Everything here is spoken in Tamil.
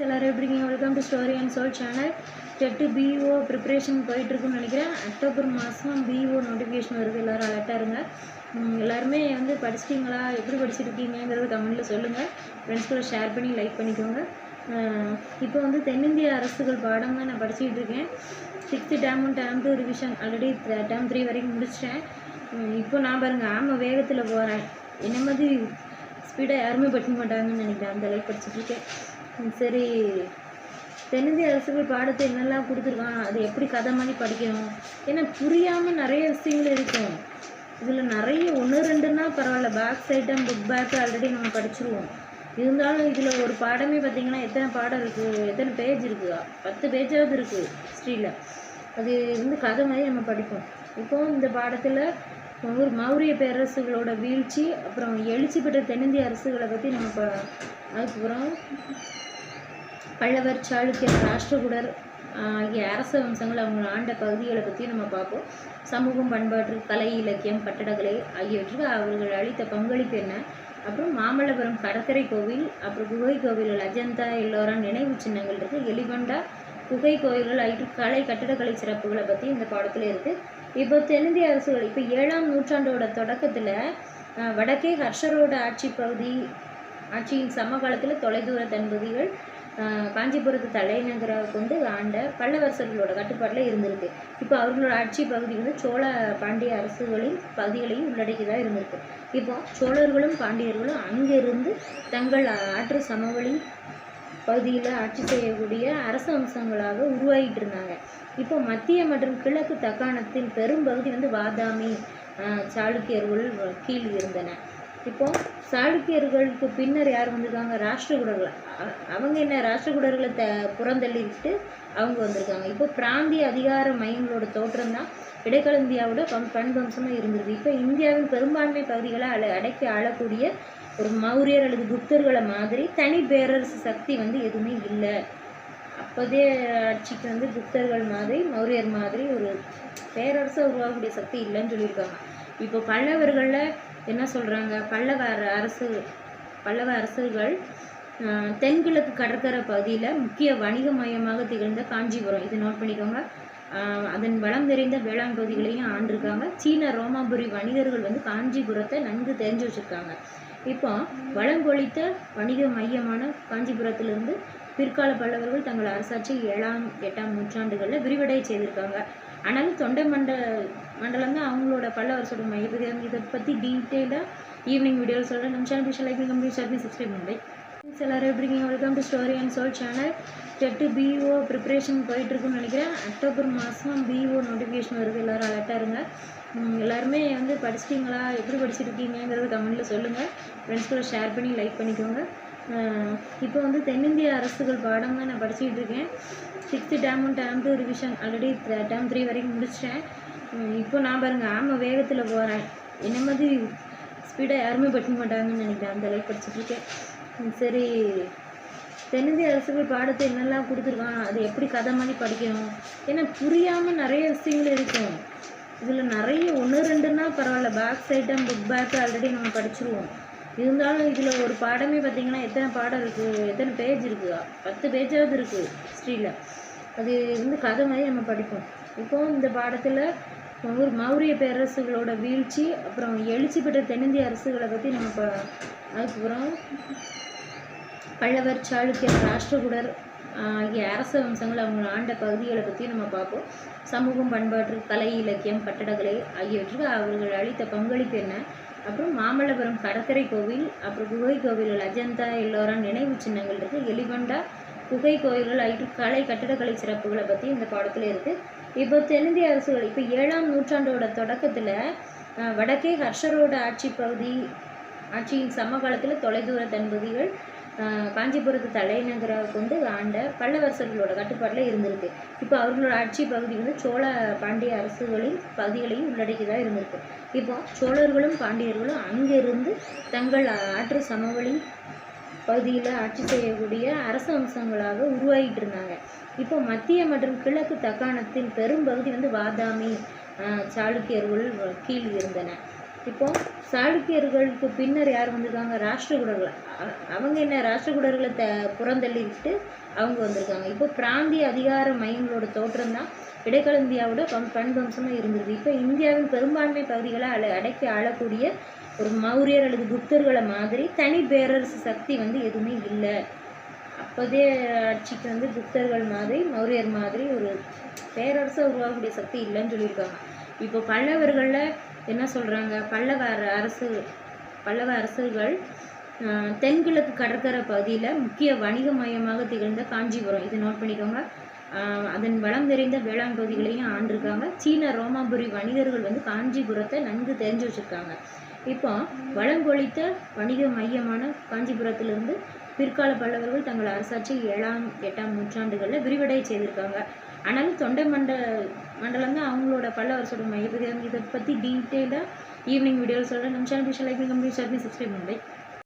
எல்லாரும் எப்படிங்க? Welcome to Story and Soul channel. TET P ப்ரிப்ரேஷன் போயிட்டுருக்குன்னு நினைக்கிறேன். அக்டோபர் மாதம் பிஓ நோட்டிஃபிகேஷன் வருது. எல்லோரும் அலர்ட்டாக இருங்க. எல்லாருமே வந்து படிச்சிட்டிங்களா, எப்படி படிச்சிருக்கீங்கிறது கமெண்ட்டில் சொல்லுங்கள். ஃப்ரெண்ட்ஸ் கூட ஷேர் பண்ணி லைக் பண்ணிக்கோங்க. இப்போ வந்து தென்னிந்திய அரசுகள் பாடம் தான் நான் படிச்சுக்கிட்டு இருக்கேன். 6th term 1 term 2 revision already term 3 வரைக்கும் முடிச்சிட்டேன். இப்போ நான் பாருங்கள் ஆமாம் வேகத்தில் போகிறேன். என்ன மாதிரி ஸ்பீடாக யாருமே படிக்க மாட்டாங்கன்னு நினைக்கிறேன். அந்த அளவுக்கு படிச்சுட்ருக்கேன். சரி, தென்னிந்திய அரசுகள் பாடத்தை என்னெல்லாம் கொடுத்துருக்கான், அது எப்படி கதை மாதிரி படிக்கணும், ஏன்னா புரியாமல் நிறைய விஷயங்கள் இருக்கும். இதில் நிறைய 1-2ன்னா பரவாயில்ல, back side and book back already நம்ம படிச்சுருவோம். இருந்தாலும் இதில் ஒரு பாடமே பார்த்திங்கன்னா எத்தனை பாடம் இருக்குது, எத்தனை பேஜ் இருக்குதா, 10 பேஜாவது இருக்குது ஹிஸ்ட்ரியில். அது வந்து கதை மாதிரி நம்ம படிப்போம். இப்போது இந்த பாடத்தில் ஒரு மௌரிய பேரரசுகளோட வீழ்ச்சி, அப்புறம் எழுச்சி பெற்ற தென்னிந்திய அரசுகளை பற்றி நம்ம அதுக்கப்புறம் பல்லவர், சாளுக்கியர், ராஷ்டிரகூடர் ஆகிய அரச வம்சங்கள் அவங்க ஆண்ட பகுதிகளை பற்றி நம்ம பார்ப்போம். சமூகம், பண்பாட்டு, கலை, இலக்கியம், கட்டடக்கலை ஆகியவற்றுக்கு அவர்கள் அளித்த பங்களிப்பு என்ன, அப்புறம் மாமல்லபுரம் கடற்கரை கோவில், அப்புறம் குகை கோவில்கள், அஜந்தா, எல்லோரா நினைவு சின்னங்கள் இருக்குது, எலிபண்டா குகை கோயில்கள் ஆகிட்டு கலை, கட்டடக்கலை சிறப்புகளை பற்றி இந்த பாடத்தில் இருக்குது. இப்போ தென்னிந்திய அரசுகள் இப்போ 7ஆம் நூற்றாண்டோட தொடக்கத்தில் வடக்கே ஹர்ஷரோட ஆட்சியின் சமகாலத்தில் தொலைதூர தென்பகுதிகள் காஞ்சிபுரத்து தலைநகராக கொண்டு ஆண்ட பல்லவரசர்களோட கட்டுப்பாட்டில் இருந்திருக்கு. இப்போ அவர்களோட ஆட்சி பகுதி வந்து சோழ பாண்டிய அரசுகளின் பகுதிகளையும் உள்ளடக்கிதான் இருந்திருக்கு. இப்போ சோழர்களும் பாண்டியர்களும் அங்கிருந்து தங்கள் ஆற்று சமவெளி பகுதியில் ஆட்சி செய்யக்கூடிய அரச வம்சங்களாக உருவாகிட்டு இருந்தாங்க. இப்போ மத்திய மற்றும் கிழக்கு தக்காணத்தின் பெரும் பகுதி வந்து வாதாமி சாளுக்கியர்கள் கீழ் இருந்தன. இப்போ சாளுக்கியர்களுக்கு பின்னர் யார் வந்திருக்காங்க? ராஷ்டிரகூடர்கள். அவங்க என்ன ராஷ்டிரகூடர்களை புறந்தள்ளிட்டு அவங்க வந்திருக்காங்க. இப்போ பிராந்திய அதிகார மையங்களோட தோற்றம் தான் இடைக்கால இந்தியாவோட பண்பம்சமாக இருந்திருக்கு. இப்போ இந்தியாவின் பெரும்பான்மை பகுதிகளை அடக்கி ஆளக்கூடிய ஒரு மௌரியர் அல்லது குப்தர்களை மாதிரி தனி பேரரசு சக்தி வந்து எதுவுமே இல்லை. அப்போதே ஆட்சிக்கு வந்து குப்தர்கள் மாதிரி மௌரியர் மாதிரி ஒரு பேரரசை உருவாகக்கூடிய சக்தி இல்லைன்னு சொல்லியிருக்காங்க. இப்போ பல்லவர்களில் என்ன சொல்கிறாங்க? பல்லவ அரசுகள் தென்கிழக்கு கடற்கரை பகுதியில் முக்கிய வணிக மையமாக திகழ்ந்த காஞ்சிபுரம், இது நோட் பண்ணிக்கோங்க. அதன் வளம் தெரிந்த வேளாண் பகுதிகளையும் ஆண்டிருக்காங்க. சீன ரோமாபுரி வணிகர்கள் வந்து காஞ்சிபுரத்தை நன்கு தெரிஞ்சு வச்சுருக்காங்க. இப்போ வளங்கொழித்த வணிக மையமான காஞ்சிபுரத்திலிருந்து பிற்கால பல்லவர்கள் தங்கள் அரசாட்சி 7ஆம் 8ஆம் நூற்றாண்டுகளில் விரிவடைய செய்திருக்காங்க. ஆனாலும் தொண்டை மண்டலம் தான் அவங்களோட பல்லவரசோட மையப்பகுதி. இதை பற்றி டீட்டெயிலாக ஈவினிங் வீடியோவில் சொல்கிறேன். நம்ம சேனல் பிடிச்ச லைக் பண்ணி சப்ஸ்கிரைப் பண்ணி எல்லாரும் எப்படிங்க? Welcome to Story and Soul channel. TET P ப்ரிப்ரேஷன் போயிட்டுருக்குன்னு நினைக்கிறேன். அக்டோபர் மாதம் பிஓ நோட்டிஃபிகேஷன் வருது. எல்லோரும் அலர்ட்டாக இருங்க. எல்லாருமே வந்து படிச்சிட்டிங்களா, எப்படி படிச்சிருக்கீங்கிறது கமெண்ட்டில் சொல்லுங்கள். ஃப்ரெண்ட்ஸ் கூட ஷேர் பண்ணி லைக் பண்ணிக்கோங்க. இப்போ வந்து தென்னிந்திய அரசுகள் பாடம் தான் நான் படிச்சுக்கிட்டு இருக்கேன். 6th term 1 term 2 revision already term 3 வரைக்கும் முடிச்சிட்டேன். இப்போ நான் பாருங்கள் ஆமாம் வேகத்தில் போகிறேன். என்ன மாதிரி ஸ்பீடாக யாருமே படிக்க மாட்டாங்கன்னு நினைக்கிறேன். அந்த அளவுக்கு படிச்சுட்ருக்கேன். சரி, தென்னிந்திய அரசுகள் பாடத்தை என்னெல்லாம் கொடுத்துருக்கான், அது எப்படி கதை மாதிரி படிக்கணும், ஏன்னா புரியாமல் நிறைய விஷயங்கள் இருக்கும். இதில் நிறைய 1-2ன்னா பரவாயில்ல, back side and book back already நம்ம படிச்சுருவோம். இருந்தாலும் இதில் ஒரு பாடமே பார்த்திங்கன்னா எத்தனை பாடம் இருக்குது, எத்தனை பேஜ் இருக்குதா, 10 பேஜாவது இருக்குது ஹிஸ்ட்ரியில். அது வந்து கதை மாதிரி நம்ம படிப்போம். இப்போது இந்த பாடத்தில் ஒரு மௌரிய பேரரசுகளோட வீழ்ச்சி, அப்புறம் எழுச்சி பெற்ற தென்னிந்திய அரசுகளை பற்றி நம்ம அதுக்கப்புறம் பல்லவர், சாளுக்கியர், ராஷ்டிரகூடர் ஆகிய அரச வம்சங்கள் அவங்க ஆண்ட பகுதிகளை பற்றி நம்ம பார்ப்போம். சமூகம், பண்பாட்டு, கலை, இலக்கியம், கட்டடக்கலை ஆகியவற்றுக்கு அவர்கள் அளித்த பங்களிப்பு என்ன, அப்புறம் மாமல்லபுரம் கடற்கரை கோவில், அப்புறம் குகை கோவில்கள், அஜந்தா, எல்லோரா நினைவு சின்னங்கள் இருக்குது, எலிபண்டா குகை கோயில்கள் ஆகிட்டு கலை, கட்டடக்கலை சிறப்புகளை பற்றி இந்த பாடத்தில் இருக்குது. இப்போ தென்னிந்திய அரசுகள் இப்போ 7ஆம் நூற்றாண்டோட தொடக்கத்தில் வடக்கே ஹர்ஷரோட ஆட்சியின் சமகாலத்தில் தொலைதூர தென்பகுதிகள் காஞ்சிபுரத்து தலைநகராக கொண்டு ஆண்ட பல்லவரசர்களோட கட்டுப்பாட்டில் இருந்திருக்கு. இப்போ அவர்களோட ஆட்சி பகுதி வந்து சோழ பாண்டிய அரசுகளின் பகுதிகளையும் உள்ளடக்கிதான் இருந்திருக்கு. இப்போ சோழர்களும் பாண்டியர்களும் அங்கிருந்து தங்கள் ஆற்று சமவெளி பகுதியில் ஆட்சி செய்யக்கூடிய அரச வம்சங்களாக உருவாகிட்டு இருந்தாங்க. இப்போ மத்திய மற்றும் கிழக்கு தக்காணத்தின் பெரும் பகுதி வந்து வாதாமி சாளுக்கியர்கள் கீழ் இருந்தன. இப்போ சாளுக்கியர்களுக்கு பின்னர் யார் வந்திருக்காங்க? ராஷ்டிரகூடர்கள். அவங்க என்ன ராஷ்டிரகூடர்களை புறந்தள்ளிட்டு அவங்க வந்திருக்காங்க. இப்போ பிராந்திய அதிகார மையங்களோட தோற்றம் தான் இடைக்கால இந்தியாவோட பண்பம்சமாக இருந்தது. இப்போ இந்தியாவின் பெரும்பான்மை பகுதிகளை அடக்கி ஆளக்கூடிய ஒரு மௌரியர் அல்லது குப்தர்களை மாதிரி தனி பேரரசு சக்தி வந்து எதுவுமே இல்லை. அப்போதே ஆட்சிக்கு வந்து குப்தர்கள் மாதிரி மௌரியர் மாதிரி ஒரு பேரரசை உருவாகக்கூடிய சக்தி இல்லைன்னு சொல்லியிருக்காங்க. இப்போ பல்லவர்களில் என்ன சொல்கிறாங்க? பல்லவ அரசர்கள் தென்கிழக்கு கடற்கரை பகுதியில் முக்கிய வணிக மையமாக திகழ்ந்த காஞ்சிபுரம், இது நோட் பண்ணிக்கோங்க. அதன் வளம் நிறைந்த வேளாண் பகுதிகளையும் ஆண்டிருக்காங்க. சீன ரோமாபுரி வணிகர்கள் வந்து காஞ்சிபுரத்தை நன்கு தெரிஞ்சு வச்சுருக்காங்க. இப்போ வளங்கொழித்த வணிக மையமான காஞ்சிபுரத்திலிருந்து பிற்கால பல்லவர்கள் தங்கள் அரசாட்சி 7ஆம் 8ஆம் நூற்றாண்டுகளில் விரிவடைய செய்திருக்காங்க. ஆனாலும் தொண்டை மண்டலம் தான் அவங்களோட பல்லவரசோட மையப்பகுதி. இதை பற்றி டீட்டெயிலாக ஈவினிங் வீடியோவில் சொல்கிறேன். நம்ம சேனல் லைக் பண்ணி சப்ஸ்கிரைப் பண்ணுங்க.